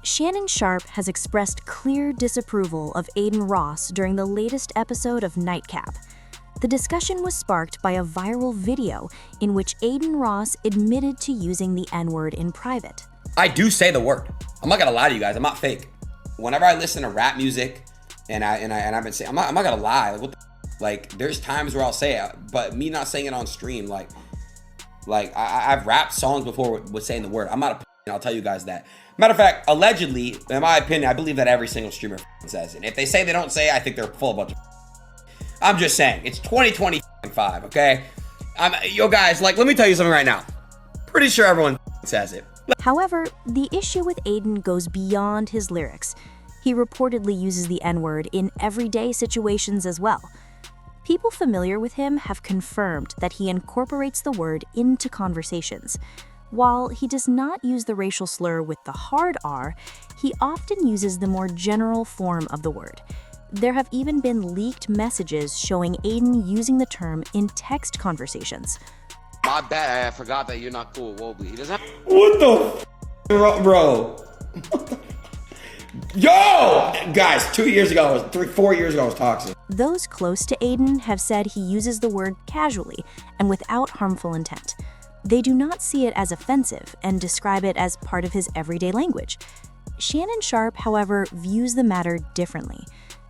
Shannon Sharpe has expressed clear disapproval of Adin Ross during the latest episode of Nightcap. The discussion was sparked by a viral video in which Adin Ross admitted to using the N-word in private. I do say the word. I'm not gonna lie to you guys. I'm not fake. Whenever I listen to rap music, and I've been saying, I'm not gonna lie. Like there's times where I'll say it, but me not saying it on stream, like I've rapped songs before with saying the word. I'm not a. I'll tell you guys that. Matter of fact, allegedly, in my opinion, I believe that every single streamer says it. If they say they don't say it, I think they're full of a bunch of. I'm just saying, it's 2025, okay? Yo guys, like, let me tell you something right now. Pretty sure everyone says it. However, the issue with Adin goes beyond his lyrics. He reportedly uses the N-word in everyday situations as well. People familiar with him have confirmed that he incorporates the word into conversations. While he does not use the racial slur with the hard R, he often uses the more general form of the word. There have even been leaked messages showing Adin using the term in text conversations. My bad, I forgot that you're not cool with Wobley. He doesn't. What the bro? Yo! Guys, 4 years ago, I was toxic. Those close to Adin have said he uses the word casually and without harmful intent. They do not see it as offensive and describe it as part of his everyday language. Shannon Sharpe, however, views the matter differently.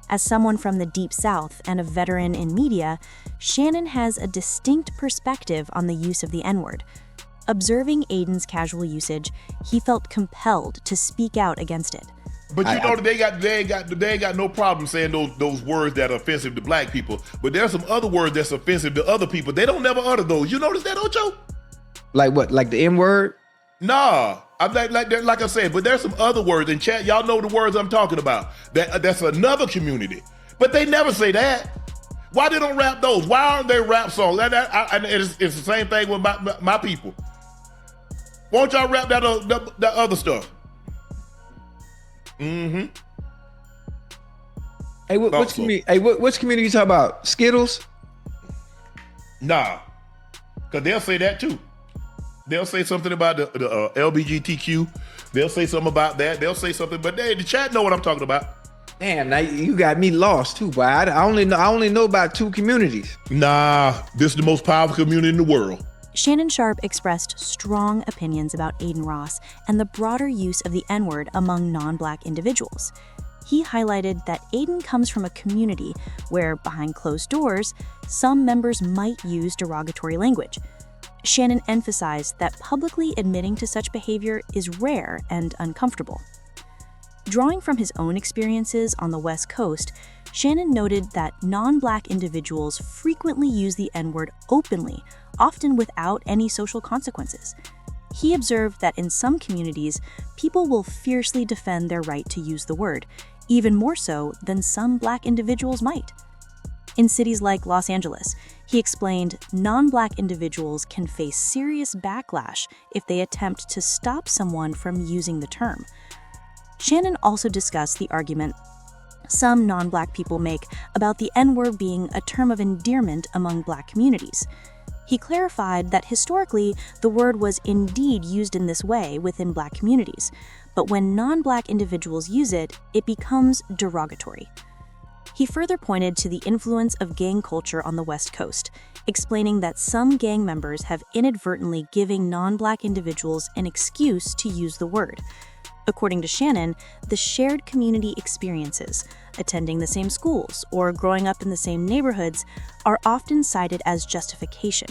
As someone from the Deep South and a veteran in media, Shannon has a distinct perspective on the use of the N-word. Observing Adin's casual usage, he felt compelled to speak out against it. But you know they ain't got no problem saying those words that are offensive to black people. But there's some other words that's offensive to other people. They don't never utter those. You notice that, Ocho? Like what? Like the N-word? Nah, I'm like I said, but there's some other words in chat. Y'all know the words I'm talking about. That's another community, but they never say that. Why they don't rap those? Why aren't they rap songs? It's the same thing with my people. Won't y'all rap that other stuff? Mm-hmm. Hey, which community? Hey, which community you talking about? Skittles? Nah, cause they'll say that too. They'll say something about the LGBTQ. They'll say something about that. They'll say something, but the chat know what I'm talking about. Damn, now you got me lost too, boy. I only know about 2 communities. Nah, this is the most powerful community in the world. Shannon Sharpe expressed strong opinions about Adin Ross and the broader use of the N-word among non-Black individuals. He highlighted that Adin comes from a community where, behind closed doors, some members might use derogatory language. Shannon emphasized that publicly admitting to such behavior is rare and uncomfortable. Drawing from his own experiences on the West Coast, Shannon noted that non-Black individuals frequently use the N-word openly, often without any social consequences. He observed that in some communities, people will fiercely defend their right to use the word, even more so than some Black individuals might. In cities like Los Angeles, he explained non-Black individuals can face serious backlash if they attempt to stop someone from using the term. Shannon also discussed the argument some non-Black people make about the N-word being a term of endearment among Black communities. He clarified that historically, the word was indeed used in this way within Black communities, but when non-Black individuals use it, it becomes derogatory. He further pointed to the influence of gang culture on the West Coast, explaining that some gang members have inadvertently given non-Black individuals an excuse to use the word. According to Shannon, the shared community experiences, attending the same schools or growing up in the same neighborhoods, are often cited as justification.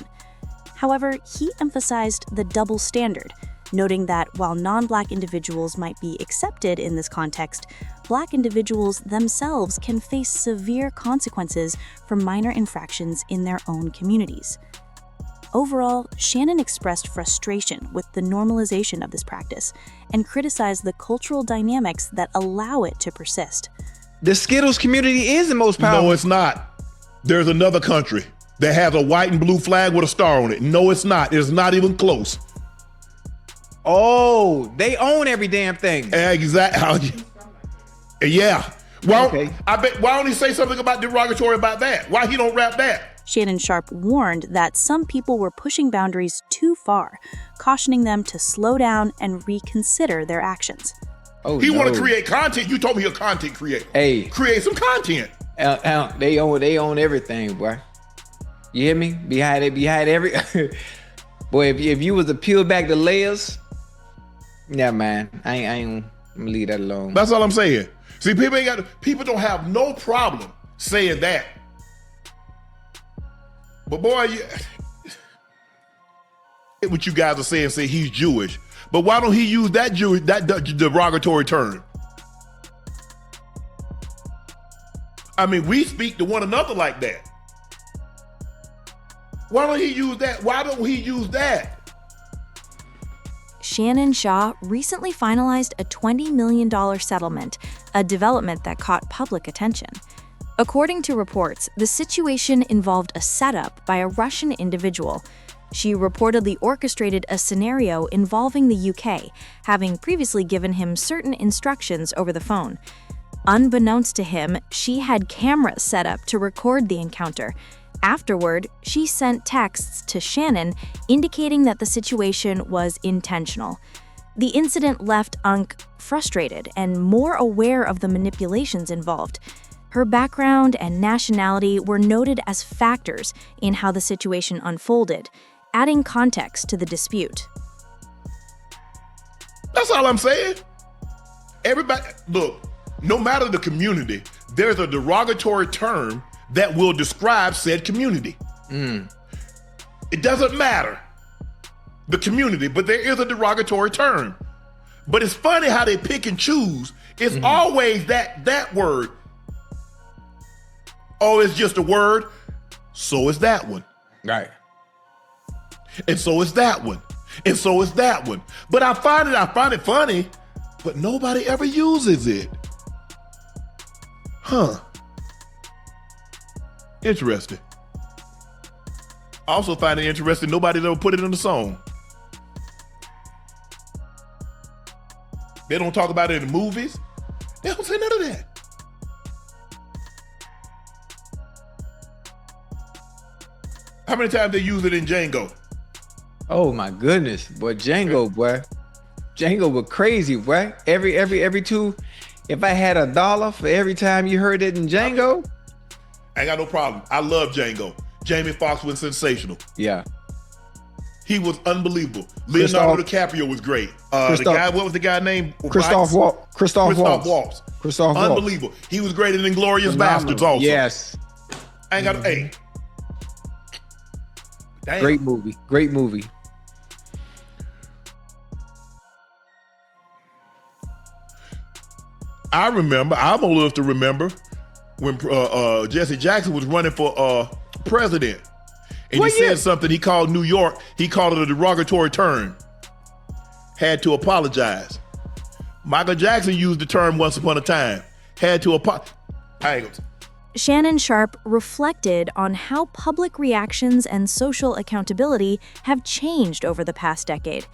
However, he emphasized the double standard, noting that while non-Black individuals might be accepted in this context, Black individuals themselves can face severe consequences for minor infractions in their own communities. Overall, Shannon expressed frustration with the normalization of this practice and criticized the cultural dynamics that allow it to persist. The Skittles community is the most powerful. No, it's not. There's another country that has a white and blue flag with a star on it. No, it's not. It's not even close. Oh, they own every damn thing. Exactly. Yeah. Well, okay. I bet. Why don't he say something about derogatory about that? Why he don't rap that? Shannon Sharpe warned that some people were pushing boundaries too far, cautioning them to slow down and reconsider their actions. Oh, He want no. to create content. You told me you're a content creator. Hey. Create some content. They own everything, boy. You hear me? Behind every boy. If you was to peel back the layers, yeah, man, I ain't. I'm gonna leave that alone. That's all I'm saying. See, people don't have no problem saying that. But boy, what you guys are saying, say he's Jewish. But why don't he use that derogatory term? I mean, we speak to one another like that. Why don't he use that? Why don't he use that? Shannon Shaw recently finalized a $20 million settlement, a development that caught public attention. According to reports, the situation involved a setup by a Russian individual. She reportedly orchestrated a scenario involving the UK, having previously given him certain instructions over the phone. Unbeknownst to him, she had cameras set up to record the encounter. Afterward, she sent texts to Shannon indicating that the situation was intentional. The incident left Unk frustrated and more aware of the manipulations involved. Her background and nationality were noted as factors in how the situation unfolded, adding context to the dispute. That's all I'm saying. Everybody, look, no matter the community, there's a derogatory term that will describe said community. It doesn't matter the community, but there is a derogatory term. But it's funny how they pick and choose. It's always that word. Oh, it's just a word. So is that one. Right. And so is that one. And so is that one. But I find it funny, but nobody ever uses it. Huh. Interesting. I also find it interesting nobody's ever put it in the song. They don't talk about it in the movies. They don't say none of that. How many times they use it in Django? Oh my goodness, boy, Django was crazy, boy. Every two. If I had $1 for every time you heard it in Django, I ain't got no problem. I love Django. Jamie Foxx was sensational. yeah. He was unbelievable. Leonardo DiCaprio was great. The guy, what was the guy named? Christoph Waltz. Christoph Waltz. Unbelievable. He was great in Inglourious Bastards also. Yes. I ain't got hey. Damn. Great movie. I'm old enough to remember when Jesse Jackson was running for president. And he said something, he called New York, he called it a derogatory term. Had to apologize. Michael Jackson used the term once upon a time. Had to apologize. Shannon Sharpe reflected on how public reactions and social accountability have changed over the past decade.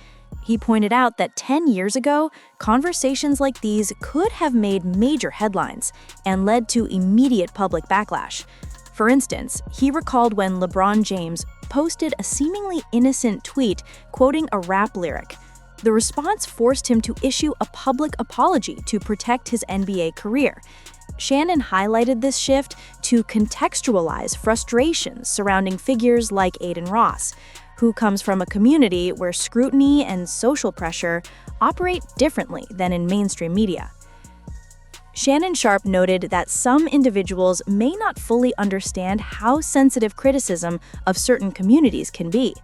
He pointed out that 10 years ago, conversations like these could have made major headlines and led to immediate public backlash. For instance, he recalled when LeBron James posted a seemingly innocent tweet quoting a rap lyric. The response forced him to issue a public apology to protect his NBA career. Shannon highlighted this shift to contextualize frustrations surrounding figures like Adin Ross, who comes from a community where scrutiny and social pressure operate differently than in mainstream media. Shannon Sharpe noted that some individuals may not fully understand how sensitive criticism of certain communities can be.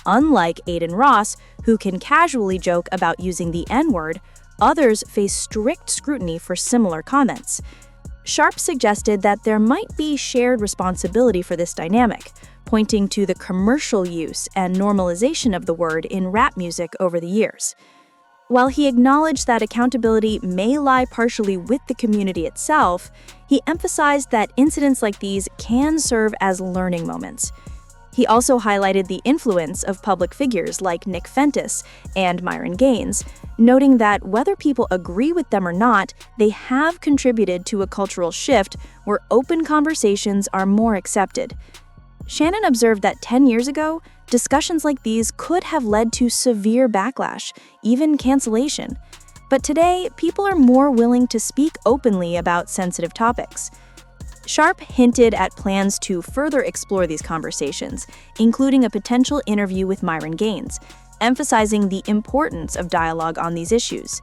Unlike Adin Ross, who can casually joke about using the N-word, others face strict scrutiny for similar comments. Sharpe suggested that there might be shared responsibility for this dynamic, pointing to the commercial use and normalization of the word in rap music over the years. While he acknowledged that accountability may lie partially with the community itself, he emphasized that incidents like these can serve as learning moments. He also highlighted the influence of public figures like Nick Fentis and Myron Gaines, noting that whether people agree with them or not, they have contributed to a cultural shift where open conversations are more accepted. Shannon observed that 10 years ago, discussions like these could have led to severe backlash, even cancellation. But today, people are more willing to speak openly about sensitive topics. Sharpe hinted at plans to further explore these conversations, including a potential interview with Myron Gaines, emphasizing the importance of dialogue on these issues.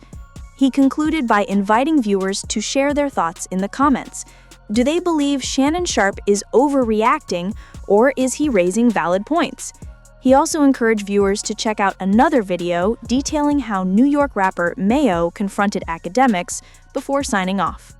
He concluded by inviting viewers to share their thoughts in the comments. Do they believe Shannon Sharpe is overreacting, or is he raising valid points? He also encouraged viewers to check out another video detailing how New York rapper Mayo confronted academics before signing off.